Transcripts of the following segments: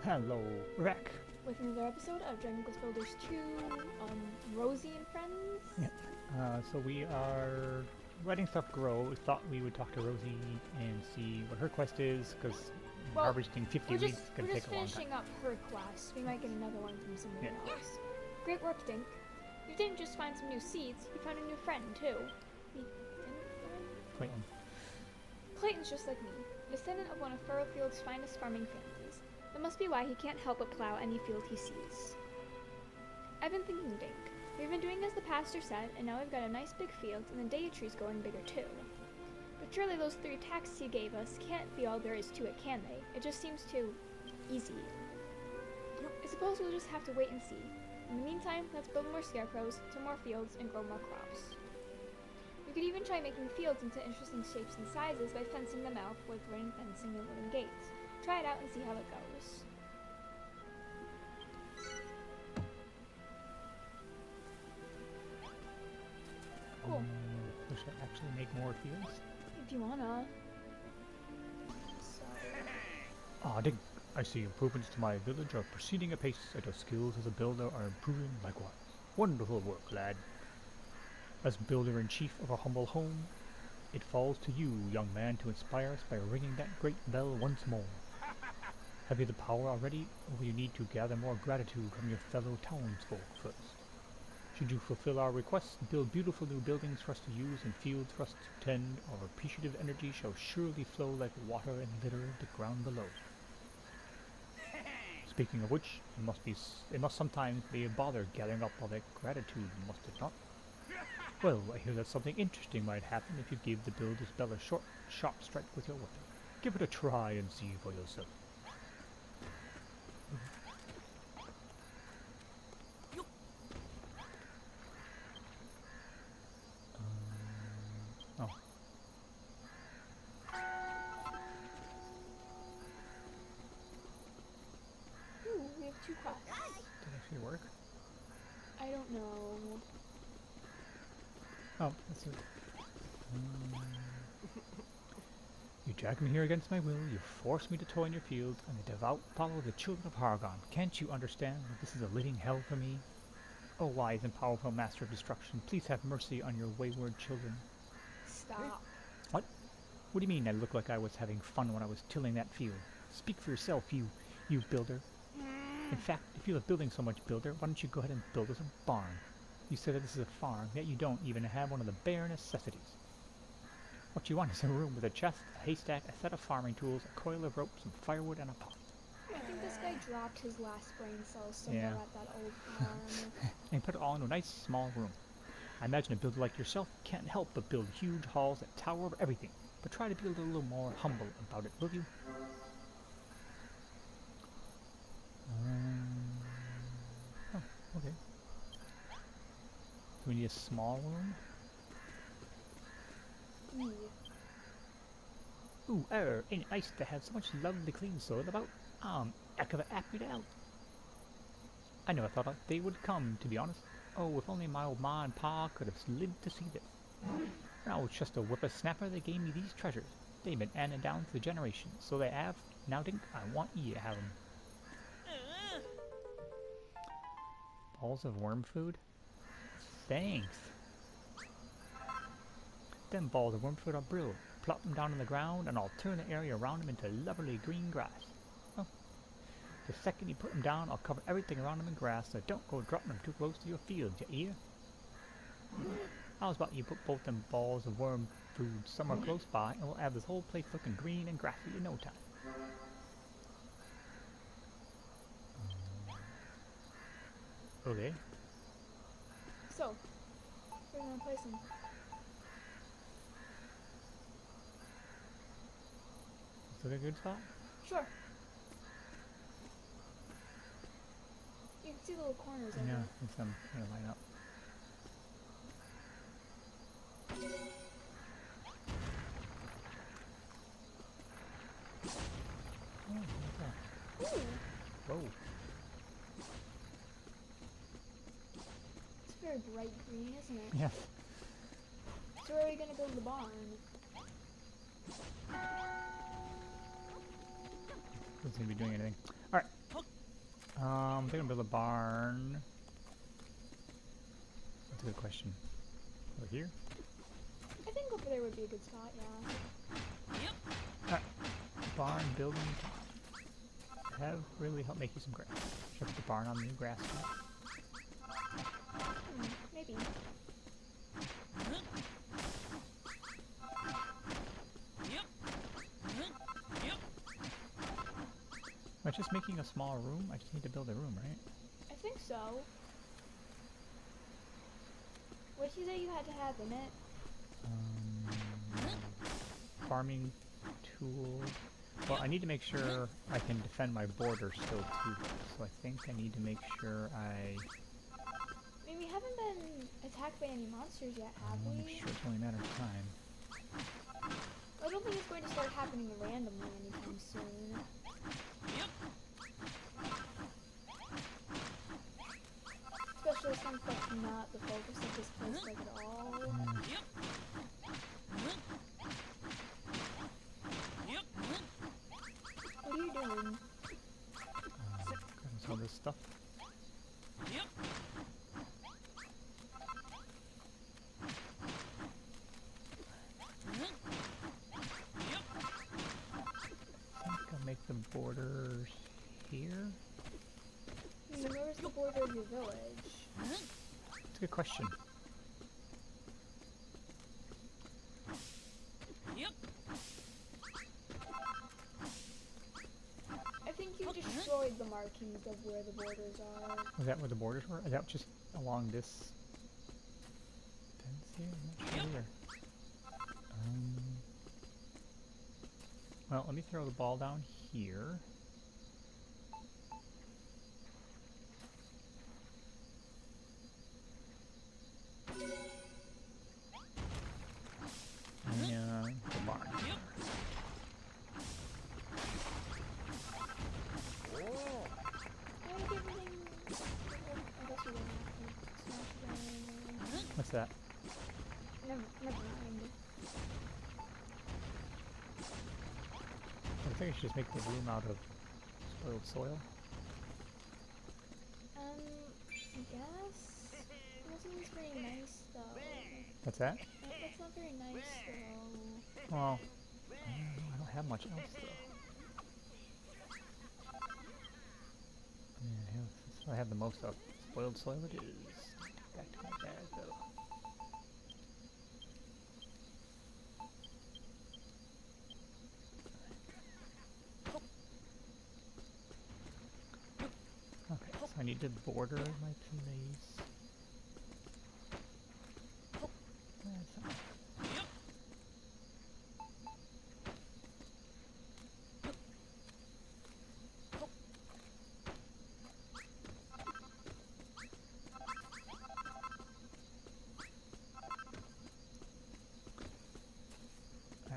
Hello, Rack. With another episode of Dragon Quest Builders 2 on Rosie and Friends. Yeah. So we are letting stuff grow. We thought we would talk to Rosie and see what her quest is, because Well, harvesting 50 we're weeds just is going we're to just take a long time. finishing up her quest. We might get another one from someone Yeah. else. Great work, Dink. You didn't just find some new seeds, you found a new friend too. We didn't find? Clayton. Clayton's just like me, descendant of one of Furrowfield's finest farming families. That must be why he can't help but plow any field he sees. I've been thinking, Dink. We've been doing as the pastor said, and now we've got a nice big field, and the day tree's going bigger too. But surely those 3 tasks he gave us can't be all there is to it, can they? It just seems too easy. I suppose we'll just have to wait and see. In the meantime, let's build more scarecrows, till more fields, and grow more crops. We could even try making fields into interesting shapes and sizes by fencing them out with wooden fencing and wooden gates. Try it out and see how it goes. Cool. We should actually make more fields. If you wanna. So, Ah, Dink. I see improvements to my village are proceeding apace, and your skills as a builder are improving likewise. Wonderful work, lad. As builder-in-chief of a humble home, it falls to you, young man, to inspire us by ringing that great bell once more. Have you the power already, or will you need to gather more gratitude from your fellow townsfolk first? Should you fulfill our request, build beautiful new buildings for us to use and fields for us to tend, our appreciative energy shall surely flow like water and litter the ground below. Speaking of which, it must sometimes be a bother gathering up all that gratitude, must it not? Well, I hear that something interesting might happen if you give the builder's bell a short, sharp strike with your weapon. Give it a try and see for yourself. Oh. ooh, we have 2 quests. Did it actually work? I don't know. Oh, that's it. You dragged me here against my will, you forced me to toil in your field, and I devout follow the children of Hargon. Can't you understand that this is a living hell for me? O wise and powerful master of destruction, please have mercy on your wayward children. Stop. What? What do you mean I look like I was having fun when I was tilling that field? Speak for yourself, you builder. In fact, if you love building so much, builder, why don't you go ahead and build us a barn? You say that this is a farm, yet you don't even have one of the bare necessities. What you want is a room with a chest, a haystack, a set of farming tools, a coil of rope, some firewood, and a pot. I think this guy dropped his last brain cells somewhere Yeah. at that old farm. And put it all into a nice small room. I imagine a builder like yourself can't help but build huge halls that tower over everything. But try to be a little more humble about it, will you? Oh, okay. Do we need a small room? Ooh, ain't it nice to have so much lovely clean soil about? Heck of a happy to help. I never thought they would come, to be honest. Oh, if only my old ma and pa could have lived to see this. When I was just a whippersnapper, they gave me these treasures. They've been handed down through the generations, so they have. Now, Dink, I want ye to have them. Balls of worm food? Thanks. Them balls of worm food are brilliant. Plop them down on the ground, and I'll turn the area around them into lovely green grass. Oh. The second you put them down, I'll cover everything around them in grass, so don't go dropping them too close to your field, you hear? How's about you put both them balls of worm food somewhere close by, and we'll have this whole place looking green and grassy in no time. Okay. So, we're gonna place him. Is that a good spot? Sure. You can see the little corners of Yeah, it. it's gonna line up. Oh, okay. Ooh, Whoa. it's very bright green, isn't it? Yes. So where are we gonna build the barn? Doesn't seem to be doing anything. Alright. I'm gonna build a barn. That's a good question. Over here? I think over there would be a good spot, yeah. Barn building have really helped make you some grass. Should I put the barn on the new grass spot? Maybe. Am I just making a small room? I just need to build a room, right? I think so. What did you say you had to have in it? Farming tools. Well, I need to make sure I can defend my border still too. So I think I need to make sure I I mean, we haven't been attacked by any monsters yet, have want to we? make sure it's only a matter of time. I don't think it's going to start happening randomly anytime soon. Especially since that's not the focus of this place like at all. What are you doing? Grabbing some of this stuff. I think I'll make the borders here. Where's the border of your village? That's a good question. I think you destroyed the markings of where the borders are. Was that where the borders were? Is that just along this fence here? I'm not sure either. Well, let me throw the ball down here. And the barn. What's that? Never mind. I think I should just make the room out of spoiled soil. I guess? It wasn't very nice though. What's that? That's not very nice though. Well, I don't have much else though. I have the most of spoiled soil it is. Back to my bag though. Okay, so I need to border my place.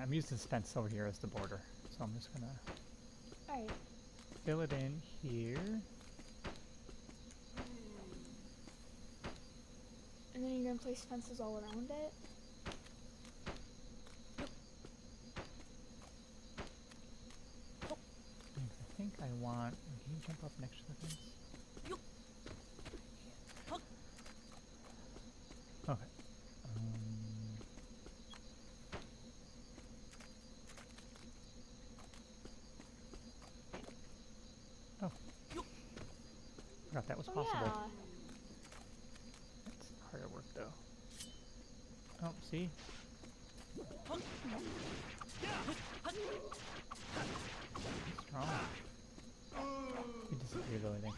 I'm using this fence over here as the border, so I'm just gonna Alright. fill it in here. And then you're gonna place fences all around it? I think I want. Can you jump up next to the fence? Okay. Oh. Forgot that was possible. Yeah. That's harder work though. Oh, see? Strong. He disappeared though, I think.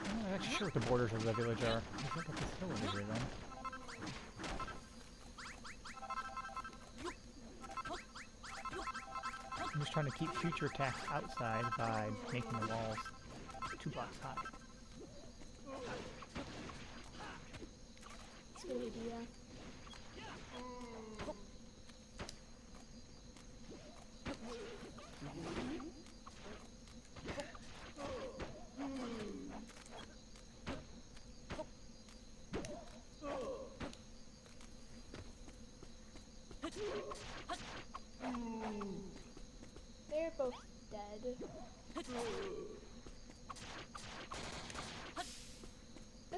I'm not actually sure what the borders of the village are. Let's look at this hill over here then. I'm just trying to keep future attacks outside by making the walls 2 blocks high. That's a good idea. That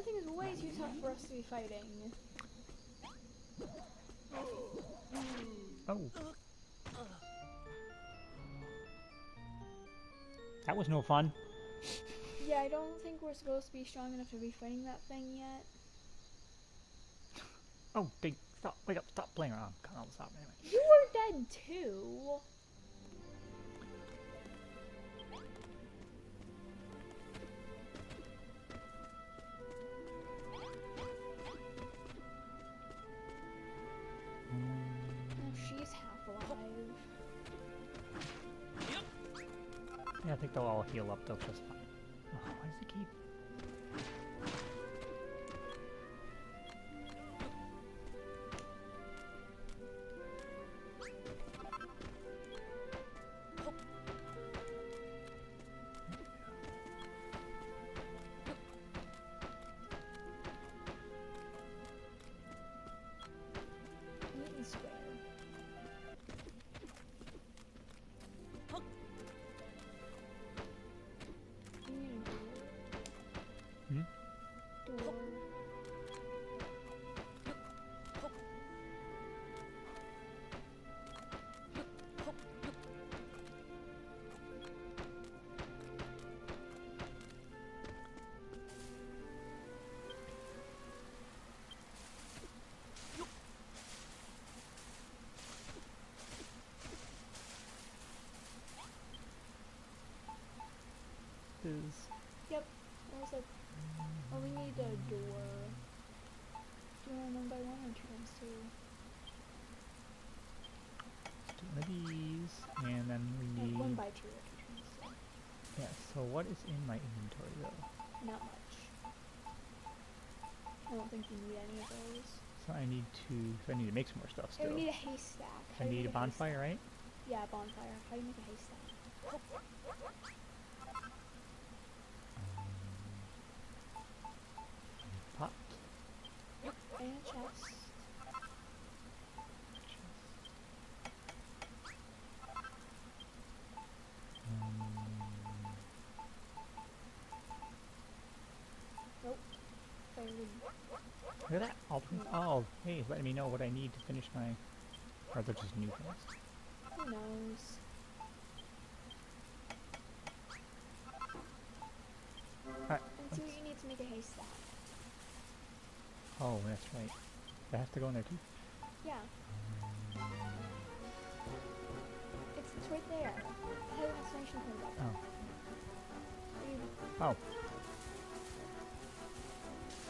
thing is way too tough for us to be fighting. Oh. That was no fun. Yeah, I don't think we're supposed to be strong enough to be fighting that thing yet. Oh, Dink, stop, wake up, stop playing around. Can't all stop anyway. You were dead too. Now she's half alive. Yeah, I think they'll all heal up though just fine. Oh, why does it keep... Neat and square. You need a Hmm? door. Is... Yep. There's a. Oh, we need a door. Do you want one by one or 2 times 2? Let's do one of these, and then we Like need... 1 by 2 or 2 times 2. Yeah, so what is in my inventory though? Not much. I don't think you need any of those. So I need to make some more stuff Hey, still. we need a haystack. How I do you need a make bonfire, right? haystack? Yeah, a bonfire. How do you make a haystack? Pot. And a chest. Nope. Fairy. Look at that. Oh, hey, it's letting me know what I need to finish my... Or they're just new things. Who knows? Alright. And see what you need to make a haystack. Oh, that's right. I have to go in there too? Yeah. It's right there. I have an explanation for that. Oh. You, Oh.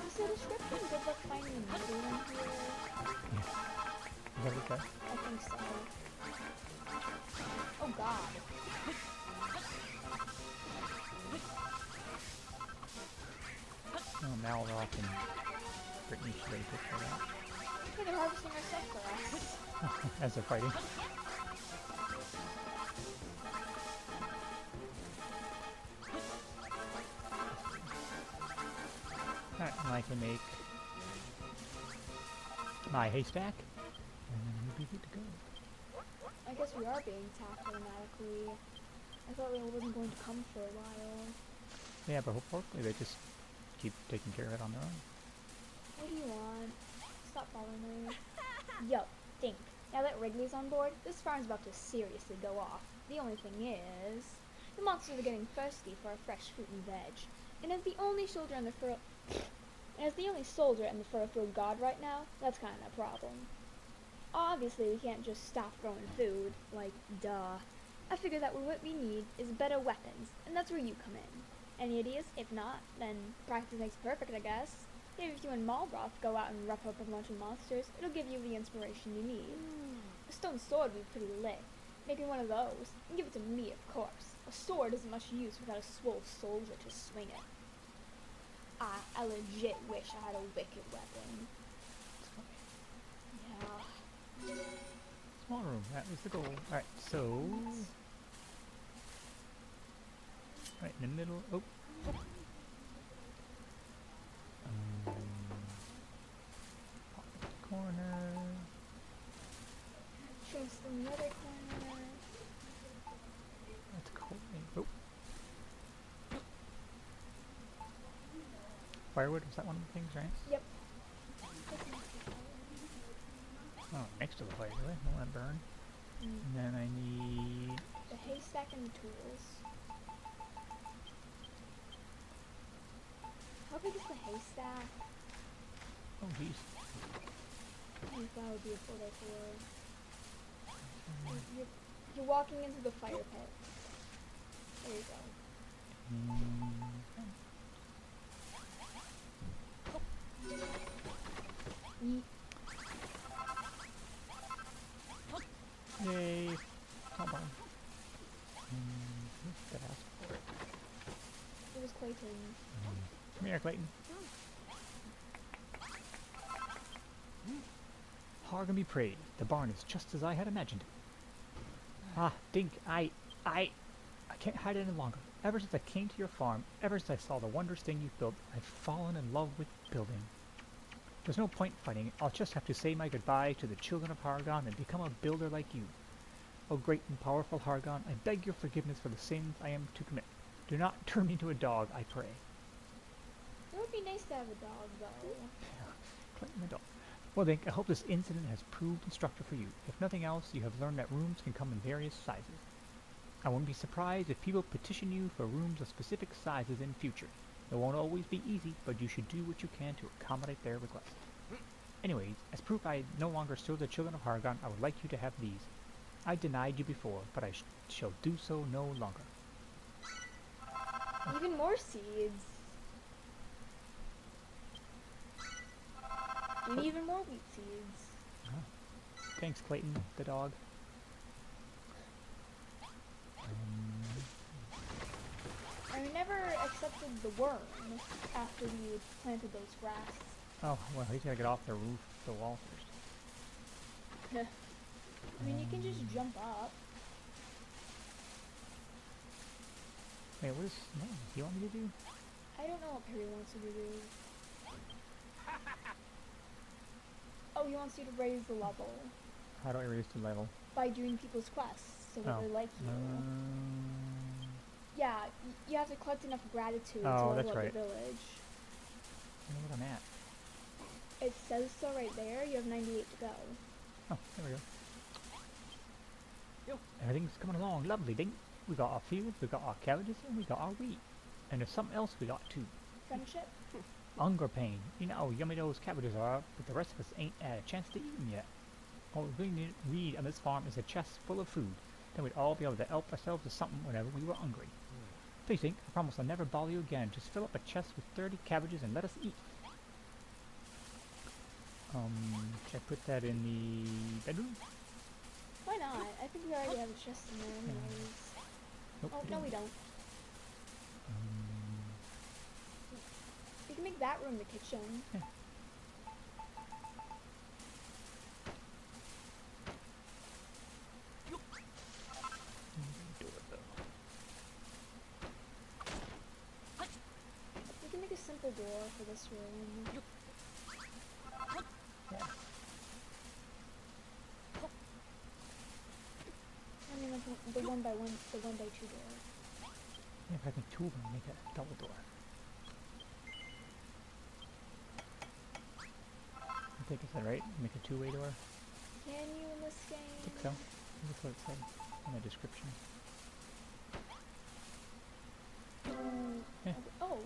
is the description good luck finding a needle in here? Is that okay? I think so. Oh god. Oh, now we're off and Brittany should ready to for that. Hey, they're harvesting our stuff for us. As they're fighting. Alright, and I can make my haystack, and then we'll be good to go. I guess we are being attacked automatically. I thought it wasn't going to come for a while. Yeah, but hopefully they just keep taking care of it on their own. What do you want? Stop following me. Yo, Dink. Now that Wrigley's on board, this farm's about to seriously go off. The only thing is, the monsters are getting thirsty for our fresh fruit and veg. And as the only soldier in the Furrowfield God right now, that's kind of a problem. Obviously, we can't just stop throwing food, like, duh. I figure that what we need is better weapons, and that's where you come in. Any ideas? If not, then practice makes perfect, I guess. Maybe if you and Malroth go out and rough up a bunch of monsters, it'll give you the inspiration you need. A stone sword would be pretty lit. Maybe one of those, and give it to me, of course. A sword isn't much use without a swole soldier to swing it. I legit wish I had a wicked weapon. Yeah. Small room, that was the goal. Alright, so... Right in the middle. Oh! Pop in the corner. Shrimps in the other corner. That's cool. firewood? Was that one of the things, right? Yep. Oh, next to the fire, really? I want to burn. Mm. And then I need... The haystack and the tools. How big is the haystack? Oh, geez. I think that would be a photo for. You're walking into the fire pit. There you go. Yeet. Yay! Come on. Gotta ask for it. It was Clayton. Come here, Clayton. Hargamy prayed. The barn is just as I had imagined it. Ah, Dink, I can't hide it any longer. Ever since I came to your farm, ever since I saw the wondrous thing you built, I've fallen in love with building. There's no point fighting. I'll just have to say my goodbye to the children of Hargon and become a builder like you. O great and powerful Hargon, I beg your forgiveness for the sins I am to commit. Do not turn me into a dog, I pray. It would be nice to have a dog, though. Clayton the dog. Well, Dink, I hope this incident has proved instructive for you. If nothing else, you have learned that rooms can come in various sizes. I wouldn't be surprised if people petition you for rooms of specific sizes in future. It won't always be easy, but you should do what you can to accommodate their requests. Anyways, as proof I no longer serve the children of Hargon, I would like you to have these. I denied you before, but I shall do so no longer. Even more seeds. And even more wheat seeds. Thanks, Clayton, the dog. I never accepted the worm after we planted those grasses. Oh, well, he's gotta get off the roof, the wall first. I mean, you can just jump up. Wait, what is... No, you want me to do? I don't know what Perry wants you to do. Oh, he wants you to raise the level How do I raise the level? by doing people's quests so that Oh. they like you. Yeah, you have to collect enough gratitude to Oh, level that's up right. the village. I know what I'm at. It says so right there. You have 98 to go. Oh, there we go. Everything's coming along lovely, Dink. We got our fields, we got our cabbages, and we got our wheat. And there's something else we got too. Friendship? Hunger pain. You know how yummy those cabbages are, but the rest of us ain't had a chance to eat them yet. All we need on this farm is a chest full of food. Then we'd all be able to help ourselves to something whenever we were hungry. Please, Dink, I promise I'll never bother you again. Just fill up a chest with 30 cabbages and let us eat. Should I put that in the bedroom? Why not? I think we already have a chest in there anyways. Nope, Oh, no we don't. You can make that room the kitchen. Yeah. You can make a simple door for this room. Yeah. I mean, like the one by two door. Yeah, if I can tool them, make a double door. I think it's that right? Make a two-way door? Can you in this game? I think so. That's what it said in the description. Yeah. Okay. Oh.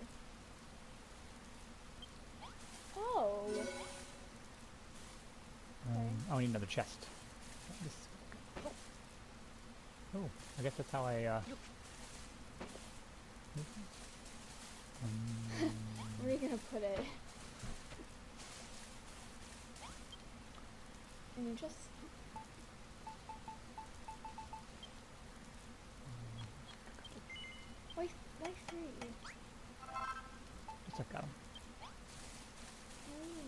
Oh. I need another chest. Oh, I guess that's how I, Where are you gonna put it? And you just... Why three? just like a,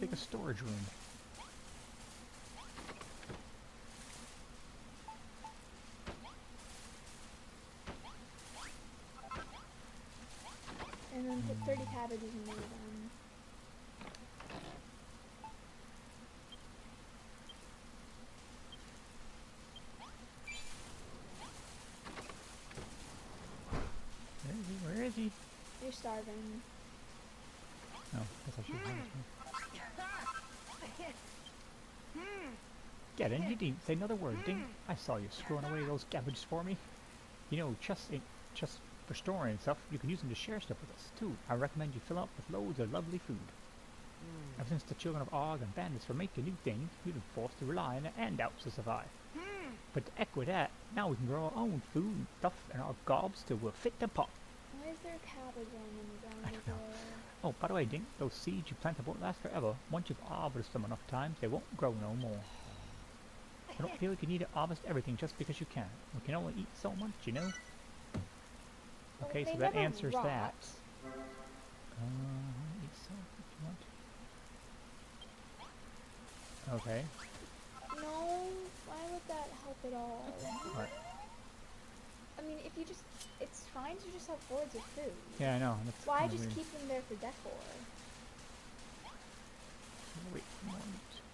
like a storage room. And then put 30 cabbages in one of them. Where is he? Where is he? You're starving. No, guess I should have Get in, you didn't say another word, Dink. I saw you screwing away those cabbages for me. You know, chests ain't just for storing stuff. You can use them to share stuff with us, too. I recommend you fill up with loads of lovely food. Ever since the children of Og and bandits were making new things, we've been forced to rely on the handouts to survive. But to echo that, now we can grow our own food and stuff in our gobs till we're fit to pop. Why is there cabbage on the ground over there? Oh, by the way, Dink, those seeds you planted won't last forever. Once you've harvested them enough times, they won't grow no more. I don't feel like you need to harvest everything just because you can. We can only eat so much, you know? Okay, Well, so they that never answers rot. that. Eat some if you want. Okay. No, why would that help at all? Alright. I mean, if you just, it's fine to just have boards of food. Yeah, I know. That's Why kinda just weird. keep them there for decor? Wait a moment.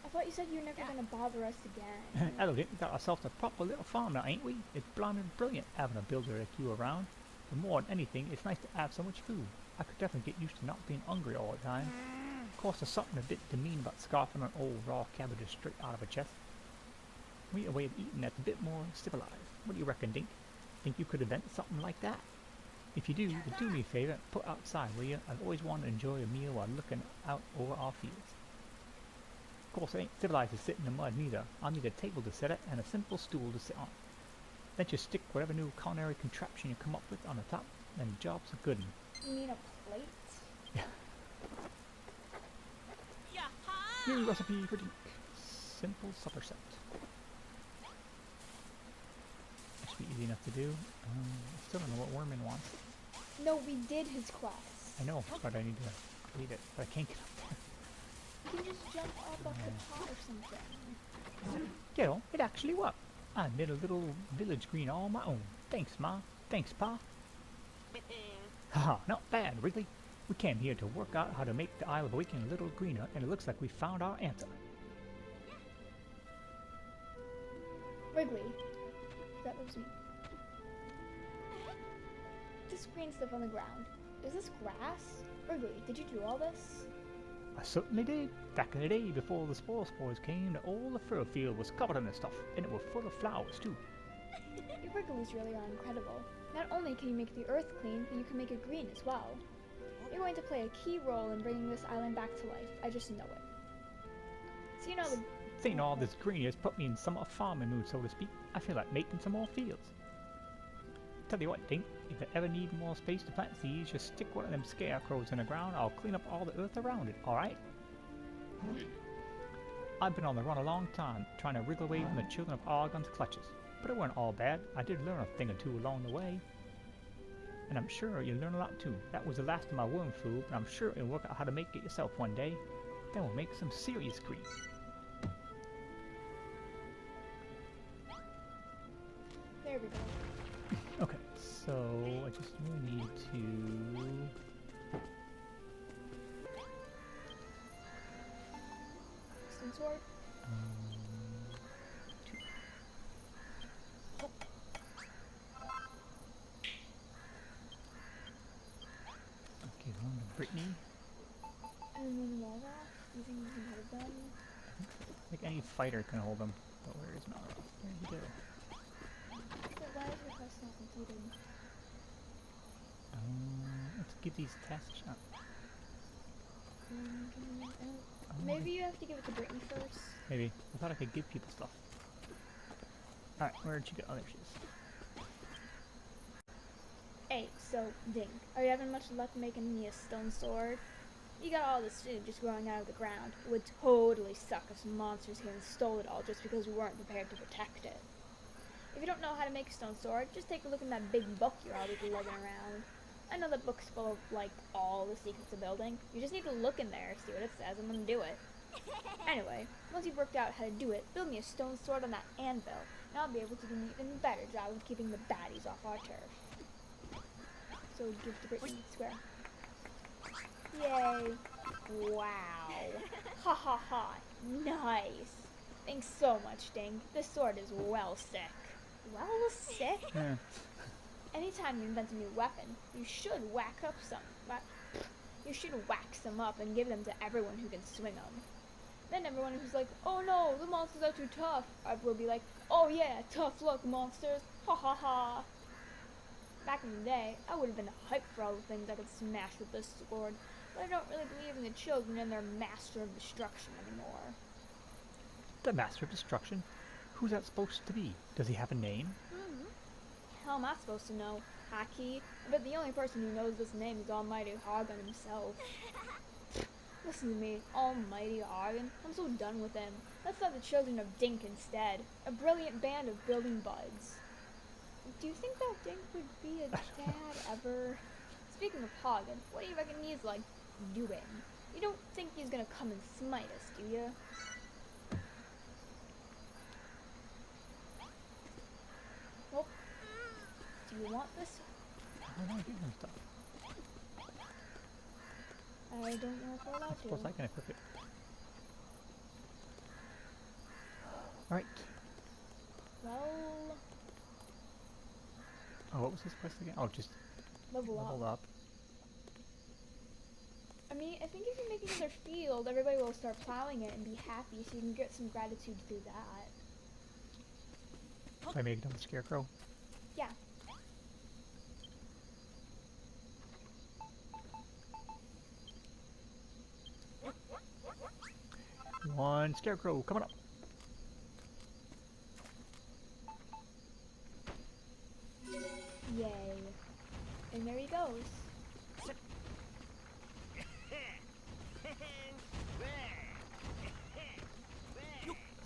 I thought you said you were never gonna bother us again. Hello, Dink. We got ourselves a proper little farm now, ain't we? It's blimmin' brilliant having a builder like you around. But more than anything, it's nice to have so much food. I could definitely get used to not being hungry all the time. Of course, there's something a bit demean about scarfing an old raw cabbages straight out of a chest. We need a way of eating that's a bit more civilized. What do you reckon, Dink? Think you could invent something like that? If you do, then do me a favor and put outside, will you? I've always wanted to enjoy a meal while looking out over our fields. Of course, I ain't civilized to sit in the mud neither. I'll need a table to set it and a simple stool to sit on. Then just stick whatever new culinary contraption you come up with on the top, and the job's a good one. You mean a plate? New recipe for Dink. Simple supper set. That should be easy enough to do. I still don't know what Wormin wants. No, we did his quest. I know, but I need to complete it. But I can't get up there. You can just jump up off the pot or something. You know, it actually worked. I made a little village green all my own. Thanks, Ma. Thanks, Pa. Haha, not bad, really. We came here to work out how to make the Isle of Awakening a little greener, and it looks like we found our answer. Wrigley. That was me. This green stuff on the ground. Is this grass? Wrigley, did you do all this? I certainly did. Back in the day, before the spores came, all the Furrowfield was covered in this stuff, and it was full of flowers, too. Your Wriggleys really are incredible. Not only can you make the earth clean, but you can make it green as well. You're going to play a key role in bringing this island back to life. I just know it. So you know the... Seeing all this green has put me in somewhat farming mood, so to speak. I feel like making some more fields. Tell you what, Dink, if you ever need more space to plant seeds, just stick one of them scarecrows in the ground. I'll clean up all the earth around it, alright? I've been on the run a long time, trying to wriggle away from the children of Argon's clutches. But it weren't all bad. I did learn a thing or two along the way. And I'm sure you'll learn a lot too. That was the last of my worm food, but I'm sure you'll work out how to make it yourself one day. Then we'll make some serious green. There we go. Okay, so I just really need to... Stone sword? Okay, one to Brittany. And then Malroth? You think you can hold them? I think any fighter can hold them. But where is Malroth? There you go. But why is your quest not completed? Let's give these tests a shot. Maybe you have to give it to Brittany first. Maybe. I thought I could give people stuff. Alright, where'd she go? Oh, there she is. Hey, so, Dink, are you having much luck making me a stone sword? You got all this food just growing out of the ground. It would totally suck if some monsters came and stole it all just because we weren't prepared to protect it. If you don't know how to make a stone sword, just take a look in that big book you're always lugging around. I know that book's full of, like, all the secrets of building. You just need to look in there, see what it says, and then do it. Anyway, once you've worked out how to do it, build me a stone sword on that anvil, and I'll be able to do an even better job of keeping the baddies off our turf. So give to Brittany square. Yay. Wow. Ha ha ha. Nice. Thanks so much, Dink. This sword is well sick. Well sick? Anytime you invent a new weapon, you should whack up some. You should wax them up and give them to everyone who can swing them. Then everyone who's like, oh no, the monsters are too tough, will be like, oh yeah, tough luck, monsters, ha ha ha. Back in the day, I would have been hyped for all the things I could smash with this sword, but I don't really believe in the children and their master of destruction anymore. The Master of Destruction? Who's that supposed to be? Does he have a name? How am I supposed to know? Haki? I bet the only person who knows this name is Almighty Hagen himself. Listen to me, Almighty Hagen. I'm so done with him. Let's have the children of Dink instead. A brilliant band of building buds. Do you think that Dink would be a dad ever? Speaking of Hagen, what do you reckon he's like doing? You don't think he's gonna come and smite us, do you? Well, do you want this? I don't know, give him stuff. I don't know if we're I allowed suppose I to. can equip it. Alright. Well, Oh, what was this quest again? Oh, just level level up. up. I mean, I think if you make another field, everybody will start plowing it and be happy, so you can get some gratitude through that. If I make it on the scarecrow. Yeah. One scarecrow coming up. Yay. And there he goes.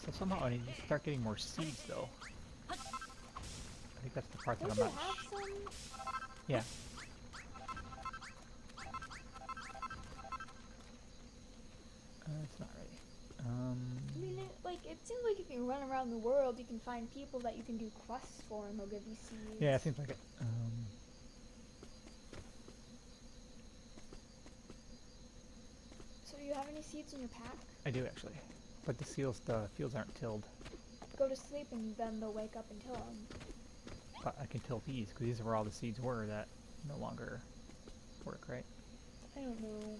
So somehow I need to start getting more seeds though. I think that's the part that Don't I'm you not. have some? Yeah. It's not ready. I mean, it seems like if you run around the world, you can find people that you can do quests for, and they'll give you seeds. Yeah, it seems like it. So do you have any seeds in your pack? I do actually, but the fields aren't tilled. Go to sleep, and then they'll wake up and till them. But I can till these because these are where all the seeds were that no longer work, right? I don't know.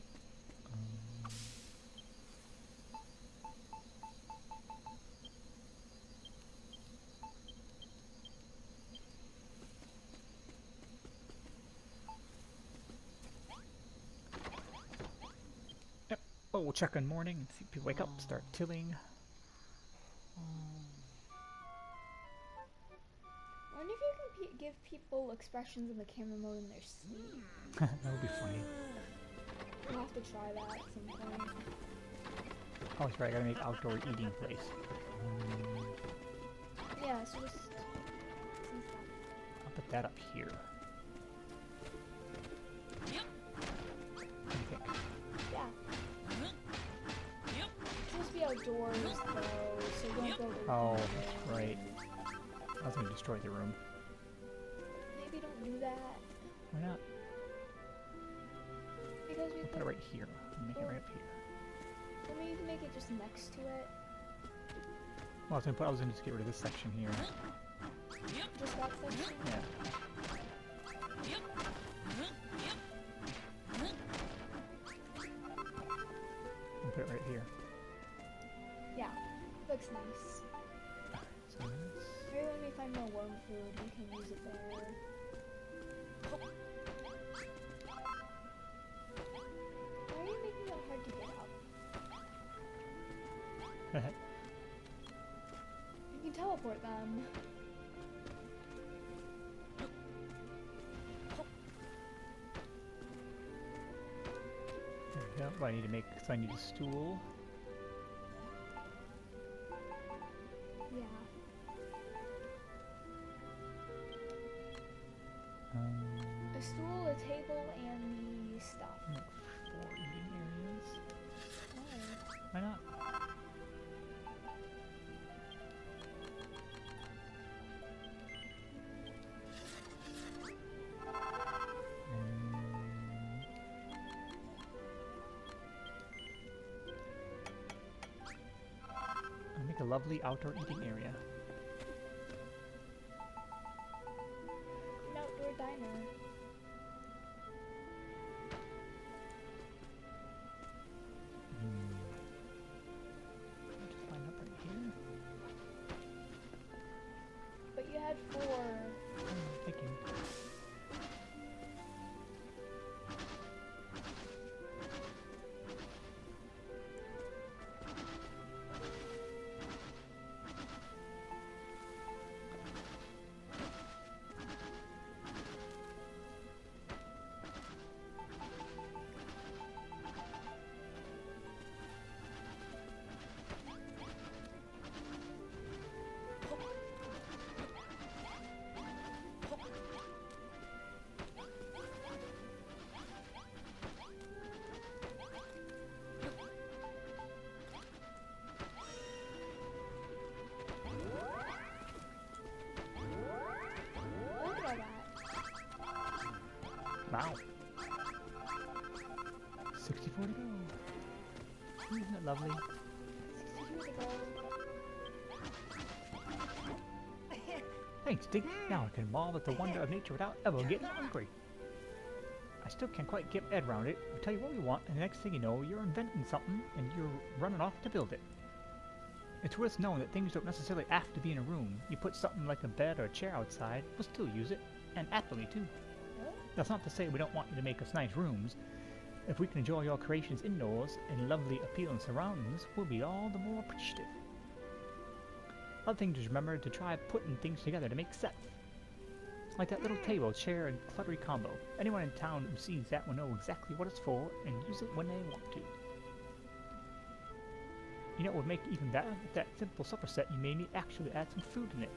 Yep. Oh, we'll check on morning and see if people wake up, start tilling. I wonder if you can give people expressions in the camera mode in their sleep. That would be funny. We'll have to try that at some point. Oh, that's right. I gotta make outdoor eating place. Yeah, so just some stuff. I'll put that up here. What do you think? Yeah. It's supposed to be outdoors though, so don't go to Oh, the that's right. I was gonna destroy the room. Maybe don't do that. Why not? Because we I'll put it right here. I'll make it right up here. Or maybe you can make it just next to it. Well, I was gonna just get rid of this section here. Just that section. Yeah. I'll put it right here. Yeah. Looks nice. So this. Maybe when we find more worm food, we can use it there. Why are you making it hard to get up? You can teleport them. There we go. What I need to make, because I need a stool. Yeah. A stool, a table, and the stuff. 4 eating areas. Oh. Why not? I'll make a lovely outdoor eating area. An outdoor diner. Wow. 64 to go. Isn't it lovely? 62 to go. Thanks, Dink. Now I can marvel at the wonder of nature without ever getting hungry. I still can't quite get my head around it. I tell you what we want, and the next thing you know, you're inventing something, and you're running off to build it. It's worth knowing that things don't necessarily have to be in a room. You put something like a bed or a chair outside, we'll still use it, and happily too. That's not to say we don't want you to make us nice rooms. If we can enjoy your creations indoors in lovely, appealing surroundings, we'll be all the more appreciative. Other thing to remember to try putting things together to make sets. Like that little table, chair, and cluttery combo. Anyone in town who sees that will know exactly what it's for and use it when they want to. You know what would make it even better? With that simple supper set, you may need actually add some food in it.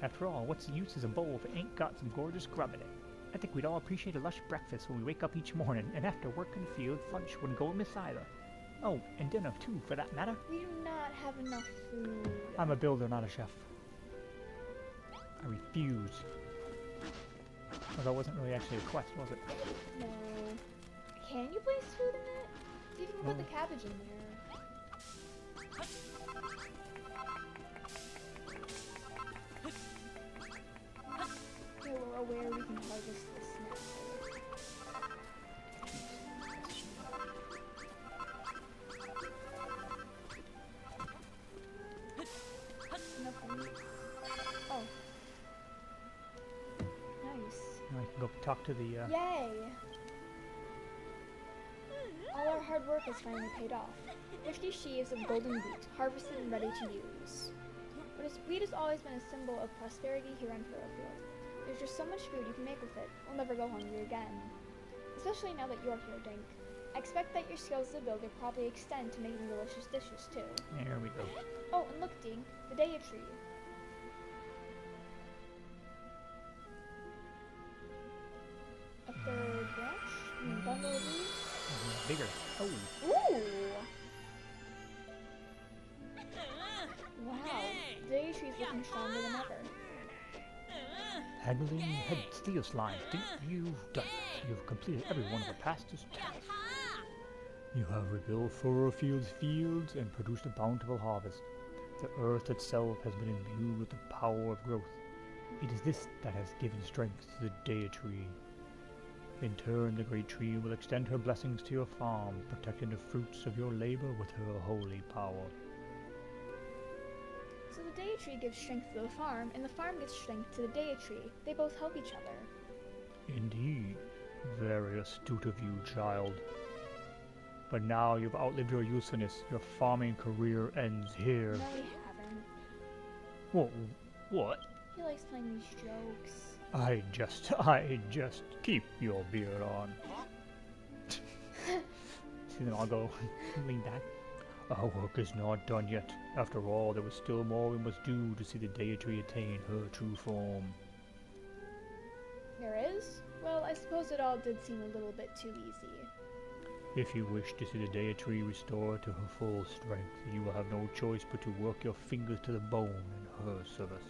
After all, what's the use as a bowl if it ain't got some gorgeous grub in it? I think we'd all appreciate a lush breakfast when we wake up each morning, and after work in the field, lunch wouldn't go amiss either. Oh, and dinner too, for that matter. We do not have enough food. I'm a builder, not a chef. I refuse. Well, that wasn't really actually a quest, was it? No. Can you place food in it? See if you can put the cabbage in there. Yeah, we're aware we can harvest this now. Enough wheat. Oh. Nice. Now I can go talk to the, Yay! All our hard work has finally paid off. 50 sheaves of golden wheat, harvested and ready to use. But wheat has always been a symbol of prosperity here on Furrowfield. There's just so much food you can make with it. We'll never go hungry again. Especially now that you're here, Dink. I expect that your skills as a builder probably extend to making delicious dishes, too. there we go. Oh, and look, Dink, the daya tree. A third branch? Bundle of leaves? Bigger. Oh. Ooh! Wow, the daya tree's looking stronger than ever. Haggling head steel slime. Think you've done it. You've completed every one of the pastors' tasks. You have rebuilt Furrowfield's fields and produced a bountiful harvest. The earth itself has been imbued with the power of growth. It is this that has given strength to the daya tree. In turn, the great tree will extend her blessings to your farm, protecting the fruits of your labor with her holy power. So the daya tree gives strength to the farm, and the farm gives strength to the daya tree. They both help each other. Indeed. Very astute of you, child. But now you've outlived your usefulness. Your farming career ends here. No, we haven't. Whoa, what? He likes playing these jokes. I just keep your beard on. See, then I'll go lean back. Our work is not done yet. After all, there was still more we must do to see the daya tree attain her true form. There is? Well, I suppose it all did seem a little bit too easy. If you wish to see the daya tree restored to her full strength, you will have no choice but to work your fingers to the bone in her service.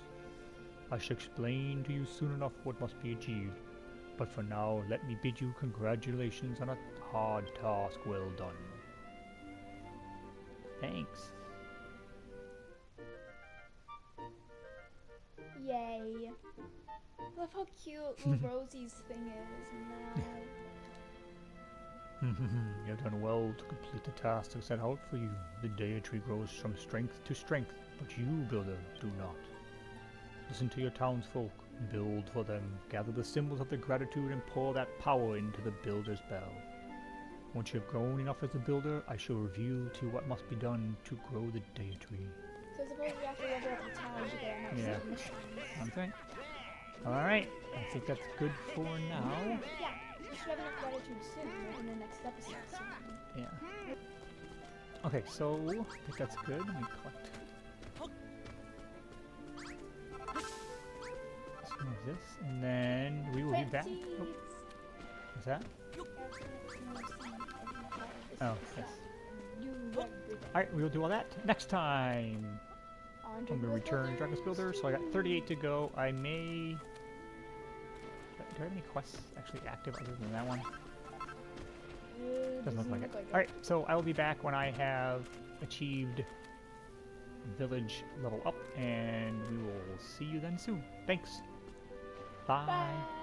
I shall explain to you soon enough what must be achieved, but for now let me bid you congratulations on a hard task well done. Thanks. Yay. Love how cute little Rosie's thing is and that. You've done well to complete the task I set out for you. The daya tree grows from strength to strength, but you, builder, do not. Listen to your townsfolk, build for them, gather the symbols of their gratitude and pour that power into the builder's bell. Once you have grown enough as a builder, I shall reveal to you what must be done to grow the daya tree. So suppose we have to level up the town to get our next missions. Okay. Alright, I think that's good for now. Yeah, we should have enough gratitude soon, right in the next episode soon. Yeah. Okay, so I think that's good. Let me collect some of this, and then we will be back. Oh, what's that? Oh, yes. Alright, we will do all that next time. I'm going to return Dragon's Builder, so I got 38 to go. I may Do I have any quests actually active other than that one? Doesn't look like it. it. Alright, so I will be back when I have achieved village level up, and we will see you then soon. Thanks. Bye. Bye.